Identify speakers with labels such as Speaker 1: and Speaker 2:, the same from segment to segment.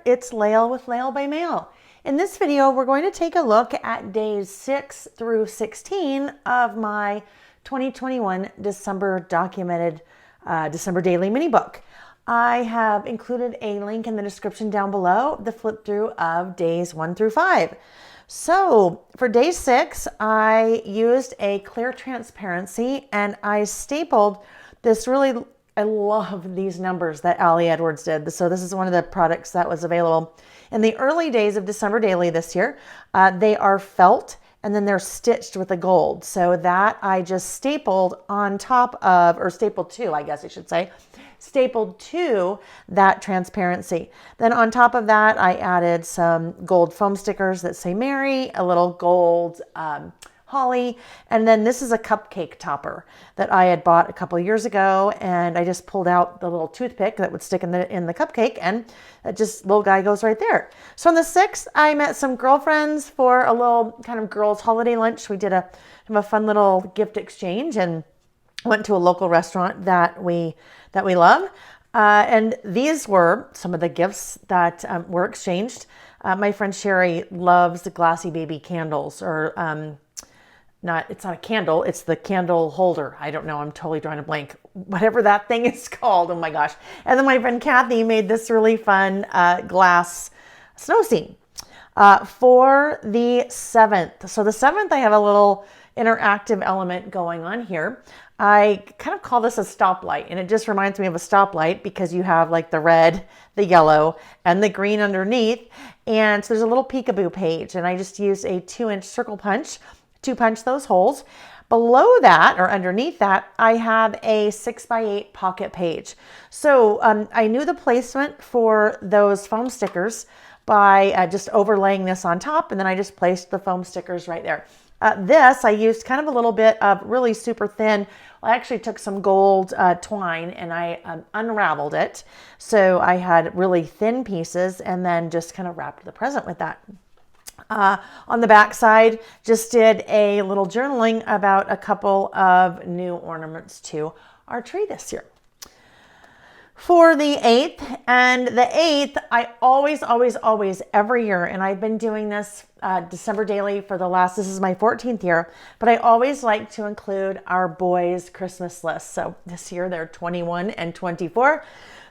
Speaker 1: there. It's Lael with Lael by Mail. In this video, we're going to take a look at days 6 through 16 of my 2021 December documented December daily mini book. I have included a link in the description down below, the flip through of days 1 through 5. So for day 6, I used a clear transparency and I stapled this really, I love these numbers that Ali Edwards did. So this is one of the products that was available in the early days of December Daily this year. They are felt and then they're stitched with a gold. So that I just stapled on top of, or stapled to, I guess I should say, stapled to that transparency. Then on top of that, I added some gold foam stickers that say Mary, a little gold holly, and then this is a cupcake topper that I had bought a couple of years ago, and I just pulled out the little toothpick that would stick in the cupcake, and that just little guy goes right there. So on the 6th, I met some girlfriends for a little kind of girls' holiday lunch. We did a fun little gift exchange and went to a local restaurant that we love. And these were some of the gifts that were exchanged. My friend Sherry loves the glassy baby candles, or it's not a candle, it's the candle holder. I don't know, I'm totally drawing a blank. Whatever that thing is called, oh my gosh. And then my friend Kathy made this really fun glass snow scene for the 7th. So the 7th, I have a little interactive element going on here. I kind of call this a stoplight, and it just reminds me of a stoplight because you have like the red, the yellow, and the green underneath. And so there's a little peekaboo page, and I just used a 2-inch circle punch to punch those holes. Below that, or underneath that, I have a 6x8 pocket page. So I knew the placement for those foam stickers by just overlaying this on top, and then I just placed the foam stickers right there. This, I used kind of a little bit of really super thin, I actually took some gold twine and I unraveled it. So I had really thin pieces and then just kind of wrapped the present with that. On the back side, just did a little journaling about a couple of new ornaments to our tree this year. For the 8th, and the 8th, I always, every year, and I've been doing this December Daily for this is my 14th year, but I always like to include our boys' Christmas list. So this year they're 21 and 24.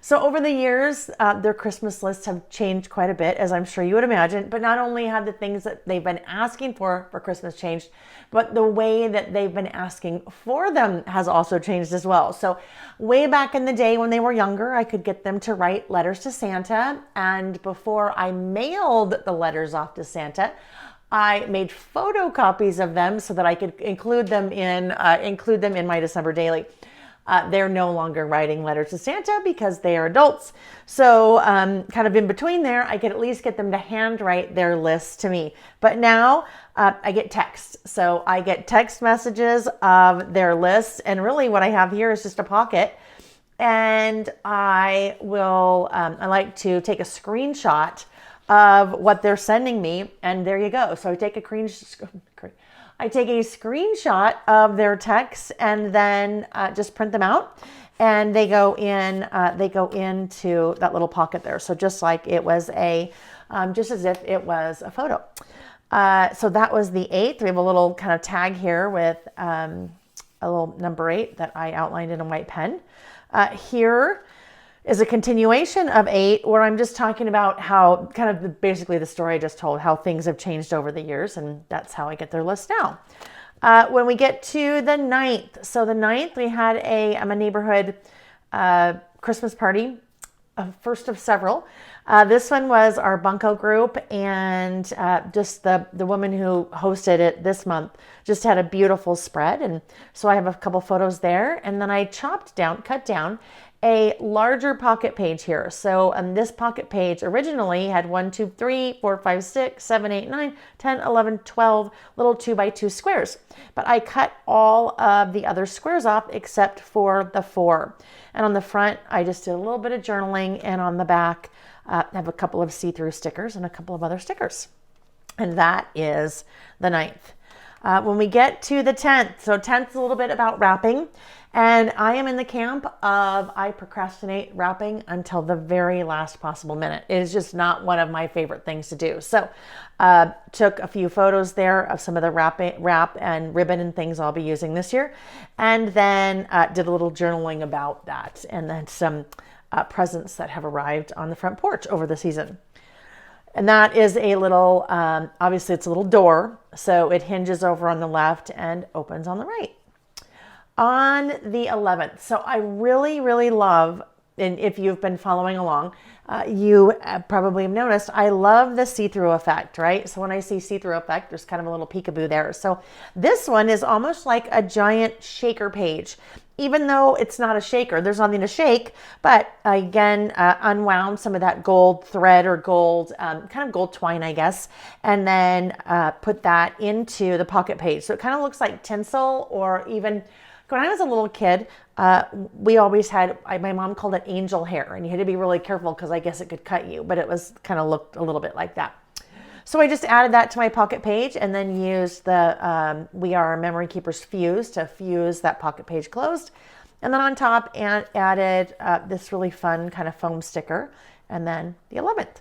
Speaker 1: So over the years, their Christmas lists have changed quite a bit, as I'm sure you would imagine, but not only have the things that they've been asking for Christmas changed, but the way that they've been asking for them has also changed as well. So way back in the day when they were younger, I could get them to write letters to Santa. And before I mailed the letters off to Santa, I made photocopies of them so that I could include them in my December Daily. They're no longer writing letters to Santa because they are adults. So kind of in between there, I could at least get them to handwrite their list to me. But now I get text. So I get text messages of their lists. And really what I have here is just a pocket. And I like to take a screenshot of what they're sending me. And there you go. So I take a screenshot of their texts and then just print them out, and they go into that little pocket there. So just like it was just as if it was a photo. So that was the 8th. We have a little kind of tag here with a little number 8 that I outlined in a white pen. Here is a continuation of 8, where I'm just talking about how basically the story I just told, how things have changed over the years, and that's how I get their list now. When we get to the 9th, so the 9th, we had a neighborhood Christmas party, first of several. This one was our Bunko group, and just the woman who hosted it this month just had a beautiful spread, and so I have a couple photos there, and then I cut down a larger pocket page here. So this pocket page originally had 1, 2, 3, 4, 5, 6, 7, 8, 9, 10, 11, 12 little 2x2 squares. But I cut all of the other squares off except for the 4. And on the front, I just did a little bit of journaling, and on the back, I have a couple of see-through stickers and a couple of other stickers. And that is the 9th. When we get to the 10th, so 10th is a little bit about wrapping, and I am in the camp of I procrastinate wrapping until the very last possible minute. It is just not one of my favorite things to do. So took a few photos there of some of the wrap and ribbon and things I'll be using this year, and then did a little journaling about that, and then some presents that have arrived on the front porch over the season. And that is a little, obviously it's a little door, so it hinges over on the left and opens on the right. On the 11th, so I really, really love, and if you've been following along, you probably have noticed, I love the see-through effect, right? So when I see see-through effect, there's kind of a little peekaboo there. So this one is almost like a giant shaker page. Even though it's not a shaker, there's nothing to shake, but again, unwound some of that gold thread or gold, kind of gold twine, I guess, and then put that into the pocket page. So it kind of looks like tinsel, or even when I was a little kid, we always had, my mom called it angel hair, and you had to be really careful because I guess it could cut you, but it was kind of looked a little bit like that. So I just added that to my pocket page and then used the We Are Memory Keepers fuse to fuse that pocket page closed. And then on top added this really fun kind of foam sticker, and then the 11th.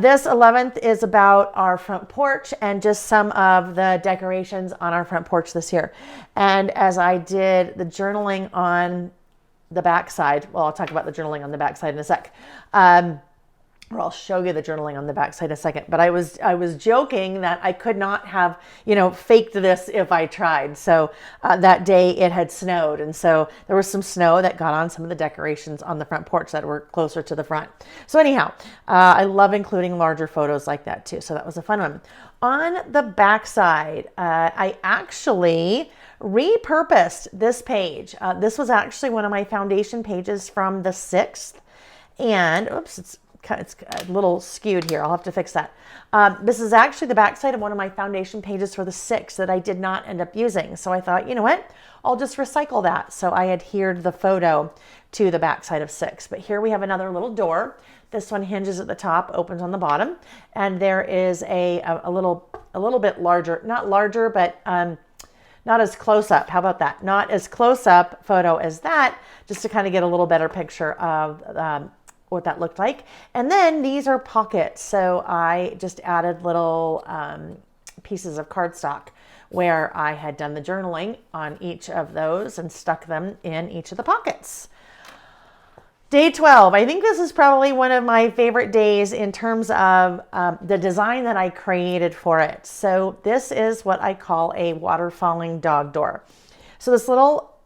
Speaker 1: This 11th is about our front porch and just some of the decorations on our front porch this year. And as I did the journaling on the backside, well, I'll talk about the journaling on the backside in a sec. Or I'll show you the journaling on the backside in a second. But I was joking that I could not have, faked this if I tried. So that day it had snowed. And so there was some snow that got on some of the decorations on the front porch that were closer to the front. So anyhow, I love including larger photos like that too. So that was a fun one. On the backside, I actually repurposed this page. This was actually one of my foundation pages from the 6th. And, oops, it's a little skewed here. I'll have to fix that. This is actually the backside of one of my foundation pages for the 6th that I did not end up using. So I thought, you know what? I'll just recycle that. So I adhered the photo to the backside of 6. But here we have another little door. This one hinges at the top, opens on the bottom. And there is a little bit larger, not larger, but not as close up. How about that? Not as close up photo as that, just to kind of get a little better picture of what that looked like. And then these are pockets. So I just added little pieces of cardstock where I had done the journaling on each of those and stuck them in each of the pockets. Day 12, I think this is probably one of my favorite days in terms of the design that I created for it. So this is what I call a waterfalling dog door. So this little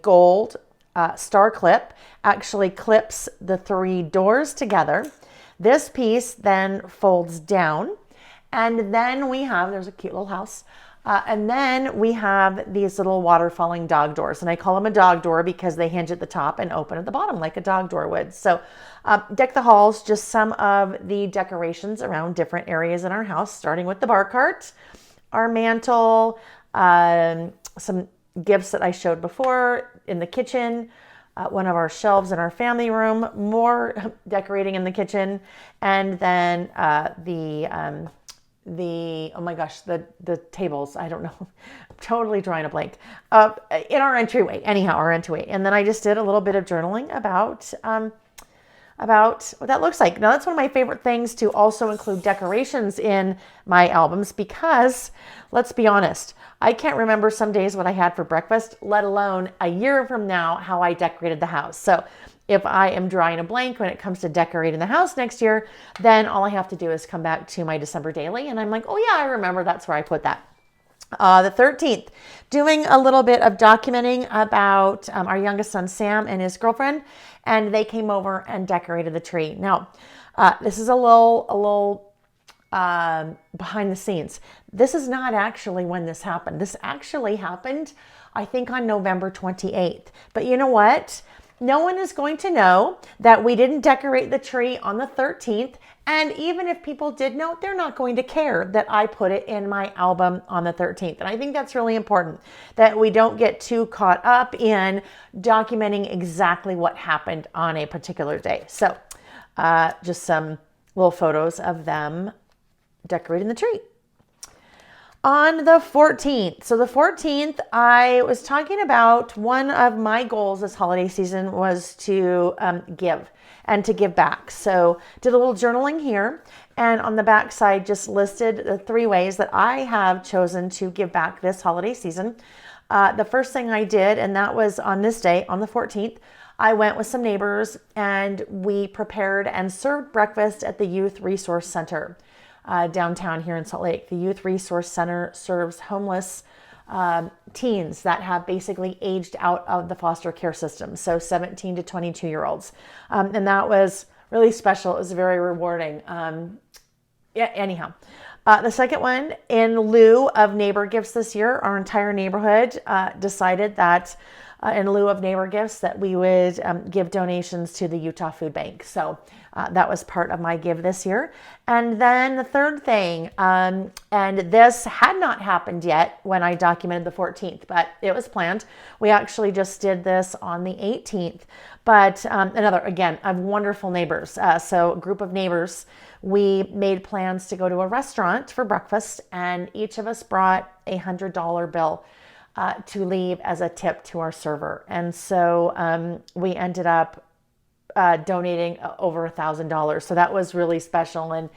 Speaker 1: gold star clip actually clips the 3 doors together. This piece then folds down, and then we have, there's a cute little house, and then we have these little waterfalling dog doors, and I call them a dog door because they hinge at the top and open at the bottom like a dog door would. So deck the halls, just some of the decorations around different areas in our house, starting with the bar cart, our mantle, some gifts that I showed before in the kitchen, one of our shelves in our family room, more decorating in the kitchen, and then oh my gosh, the tables, I don't know, I'm totally drawing a blank, in our entryway, our entryway. And then I just did a little bit of journaling about what that looks like. Now that's one of my favorite things, to also include decorations in my albums, because let's be honest, I can't remember some days what I had for breakfast, let alone a year from now how I decorated the house. So if I am drawing a blank when it comes to decorating the house next year, then all I have to do is come back to my December daily and I'm like, oh yeah, I remember that's where I put that. The 13th, doing a little bit of documenting about our youngest son, Sam, and his girlfriend, and they came over and decorated the tree. Now, this is a little behind the scenes. This is not actually when this happened. This actually happened, I think, on November 28th. But you know what? No one is going to know that we didn't decorate the tree on the 13th. And even if people did know, they're not going to care that I put it in my album on the 13th. And I think that's really important, that we don't get too caught up in documenting exactly what happened on a particular day. So just some little photos of them decorating the tree. On the 14th. So the 14th, I was talking about one of my goals this holiday season was to give and to give back. So did a little journaling here, and on the back side just listed the 3 ways that I have chosen to give back this holiday season. The first thing I did, and that was on this day, on the 14th, I went with some neighbors and we prepared and served breakfast at the Youth Resource Center. Downtown here in Salt Lake. The Youth Resource Center serves homeless teens that have basically aged out of the foster care system, so 17 to 22-year-olds. And that was really special. It was very rewarding. Anyhow. The second one, in lieu of neighbor gifts this year, our entire neighborhood decided that in lieu of neighbor gifts that we would give donations to the Utah Food Bank. So that was part of my give this year. And then the third thing, and this had not happened yet when I documented the 14th, but it was planned. We actually just did this on the 18th. But another, again, of wonderful neighbors. So a group of neighbors, we made plans to go to a restaurant for breakfast, and each of us brought a $100 bill to leave as a tip to our server. And so we ended up donating over $1,000. So that was really special. And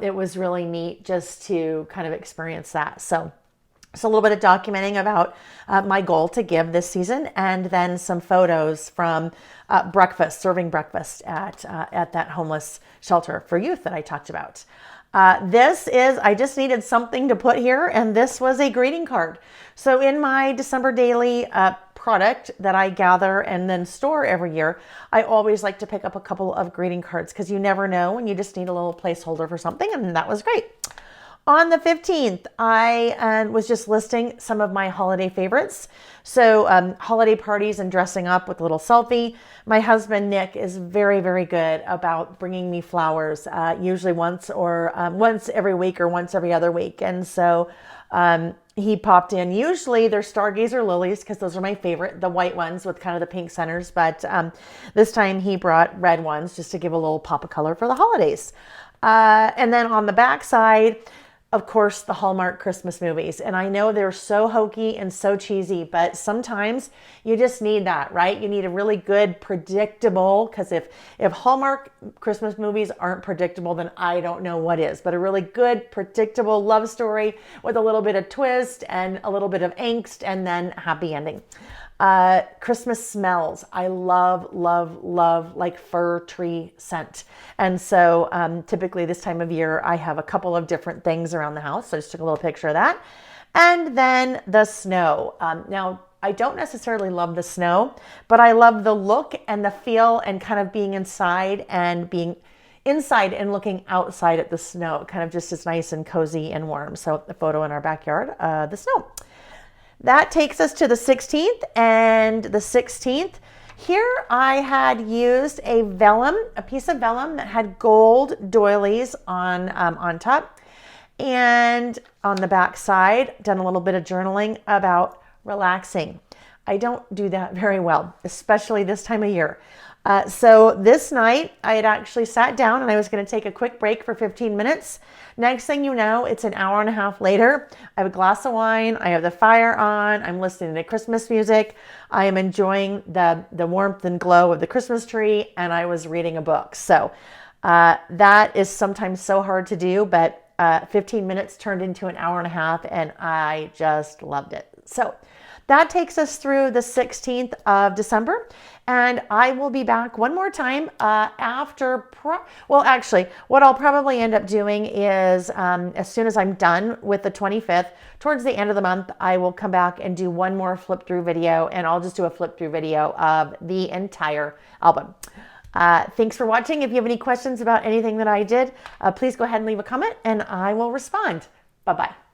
Speaker 1: it was really neat just to kind of experience that. So a little bit of documenting about my goal to give this season, and then some photos from serving breakfast at that homeless shelter for youth that I talked about. I just needed something to put here, and this was a greeting card. So in my December daily product that I gather and then store every year, I always like to pick up a couple of greeting cards because you never know when you just need a little placeholder for something, and that was great. On the 15th, I was just listing some of my holiday favorites. So holiday parties and dressing up with a little selfie. My husband, Nick, is very, very good about bringing me flowers, usually once every week or once every other week. And so he popped in. Usually they're stargazer lilies because those are my favorite, the white ones with kind of the pink centers. But this time he brought red ones just to give a little pop of color for the holidays. And then on the back side, of course, the Hallmark Christmas movies. And I know they're so hokey and so cheesy, but sometimes you just need that, right? You need a really good, predictable, because if Hallmark Christmas movies aren't predictable, then I don't know what is. But a really good, predictable love story with a little bit of twist and a little bit of angst and then happy ending. Christmas smells. I love like fir tree scent. And so typically this time of year, I have a couple of different things around the house. So I just took a little picture of that. And then the snow. Now, I don't necessarily love the snow, but I love the look and the feel and kind of being inside and being inside and looking outside at the snow. Kind of just as nice and cozy and warm. So the photo in our backyard, the snow. That takes us to the 16th, and the 16th, here I had used a piece of vellum that had gold doilies on top, and on the back side, done a little bit of journaling about relaxing. I don't do that very well, especially this time of year. So this night I had actually sat down and I was going to take a quick break for 15 minutes. Next thing you know, it's an hour and a half later. I have a glass of wine. I have the fire on. I'm listening to Christmas music. I am enjoying the warmth and glow of the Christmas tree, and I was reading a book. So that is sometimes so hard to do, but 15 minutes turned into an hour and a half, and I just loved it. So that takes us through the 16th of December, and I will be back one more time actually, what I'll probably end up doing is as soon as I'm done with the 25th, towards the end of the month, I will come back and do one more flip through video, and I'll just do a flip through video of the entire album. Thanks for watching. If you have any questions about anything that I did, please go ahead and leave a comment, and I will respond. Bye-bye.